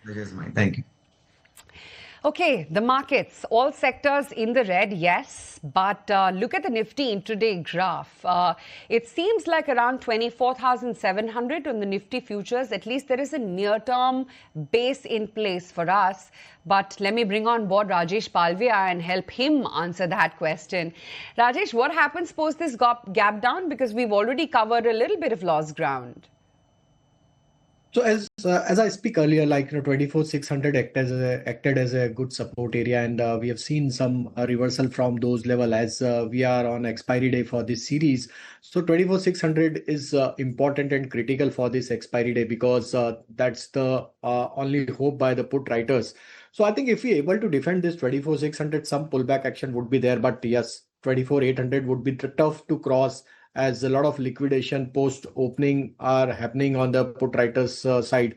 That is mine. Thank you. Okay, the markets, all sectors in the red, yes, but look at the Nifty intraday graph. It seems like around 24,700 on the Nifty futures. At least there is a near-term base in place for us. But let me bring on board Rajesh Palvia and help him answer that question. Rajesh, what happens post this gap down? Because we've already covered a little bit of lost ground. So as I speak earlier, 24,600 acted as a good support area, and we have seen some reversal from those level as we are on expiry day for this series. So 24,600 is important and critical for this expiry day because that's the only hope by the put writers. So I think if we able to defend this 24,600, some pullback action would be there. But yes, 24,800 would be tough to cross as a lot of liquidation post opening are happening on the put writers side.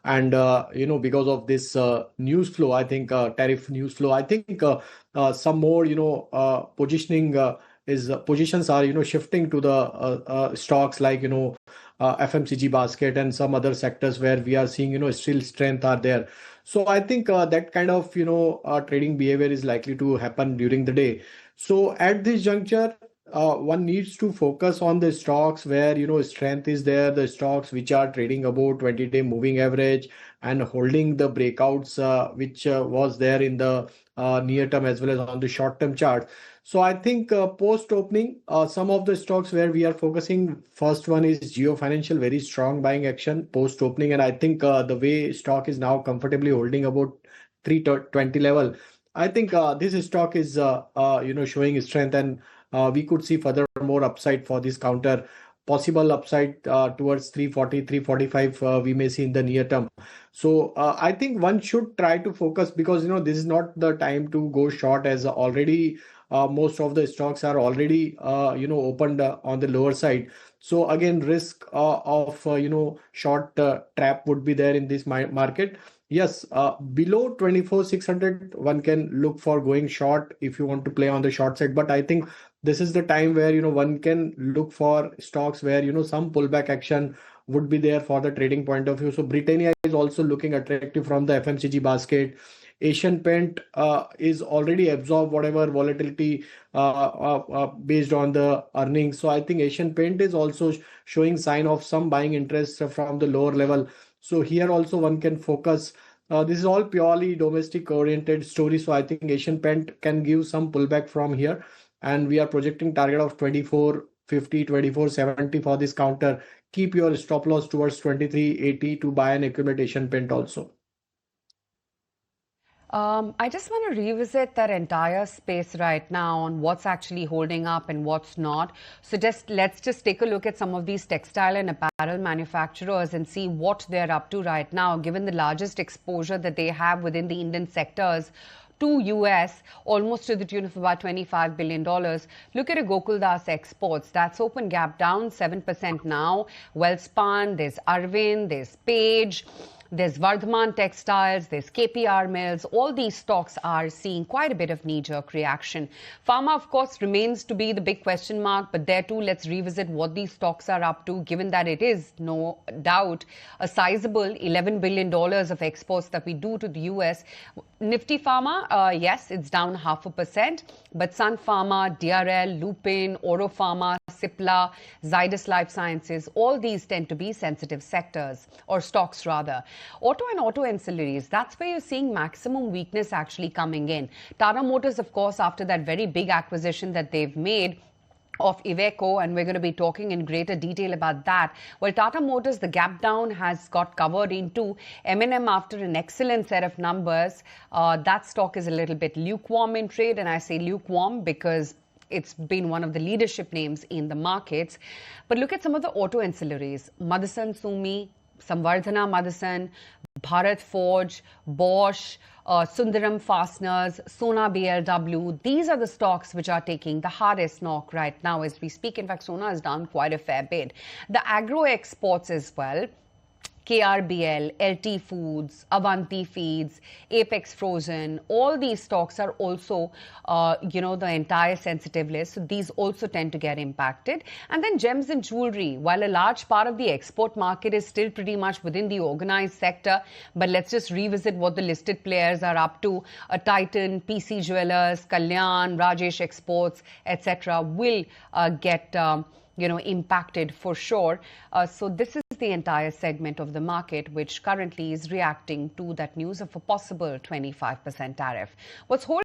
And because of this news flow, I think tariff news flow, I think some more positioning is positions are shifting to the stocks like FMCG basket and some other sectors where we are seeing still strength are there. So I think that kind of trading behavior is likely to happen during the day. So at this juncture, one needs to focus on the stocks where strength is there, the stocks which are trading about 20-day moving average and holding the breakouts which was there in the near term as well as on the short term chart. So I think post opening, some of the stocks where we are focusing, first one is Geo Financial, very strong buying action post opening, and I think the way stock is now comfortably holding about 320 level, I think this stock is showing strength, and we could see further more upside for this counter, possible upside towards 340, 345 we may see in the near term. So I think one should try to focus because this is not the time to go short as already most of the stocks are already opened on the lower side. So again, risk of short trap would be there in this market. Yes, below 24,600, one can look for going short if you want to play on the short side. But I think this is the time where one can look for stocks where some pullback action would be there for the trading point of view. So Britannia is also looking attractive from the FMCG basket. Asian Paint is already absorbed whatever volatility based on the earnings. So I think Asian Paint is also showing sign of some buying interest from the lower level. So here also one can focus. This is all purely domestic oriented story. So I think Asian Paint can give some pullback from here. And we are projecting target of 2450, 2470 for this counter. Keep your stop loss towards 2380 to buy an accumulate Asian Paint also. I just want to revisit that entire space right now on what's actually holding up and what's not. So let's just take a look at some of these textile and apparel manufacturers and see what they're up to right now, given the largest exposure that they have within the Indian sectors to US, almost to the tune of about $25 billion. Look at a Gokuldas Exports. That's open gap down 7% now. Welspun, there's Arvind, there's Page. There's Vardhman Textiles, there's KPR Mills. All these stocks are seeing quite a bit of knee-jerk reaction. Pharma, of course, remains to be the big question mark, but there too, let's revisit what these stocks are up to, given that it is, no doubt, a sizable $11 billion of exports that we do to the US. Nifty Pharma, yes, it's down 0.5%, but Sun Pharma, DRL, Lupin, Oro Pharma, Cipla, Zydus Life Sciences, all these tend to be sensitive sectors, or stocks rather. Auto and auto ancillaries, that's where you're seeing maximum weakness actually coming in. Tata Motors, of course, after that very big acquisition that they've made of Iveco, and we're going to be talking in greater detail about that. Well, Tata Motors, the gap down has got covered into M&M after an excellent set of numbers. That stock is a little bit lukewarm in trade, and I say lukewarm because it's been one of the leadership names in the markets. But look at some of the auto ancillaries. Motherson Sumi, Samvardhana Motherson, Bharat Forge, Bosch, Sundaram Fasteners, Sona BLW. These are the stocks which are taking the hardest knock right now as we speak. In fact, Sona is down quite a fair bit. The agro exports as well. KRBL, LT Foods, Avanti Feeds, Apex Frozen, all these stocks are also, the entire sensitive list. So these also tend to get impacted. And then gems and jewelry, while a large part of the export market is still pretty much within the organized sector. But let's just revisit what the listed players are up to. Titan, PC Jewelers, Kalyan, Rajesh Exports, etc. will get impacted for sure. So this is the entire segment of the market which currently is reacting to that news of a possible 25% tariff. What's holding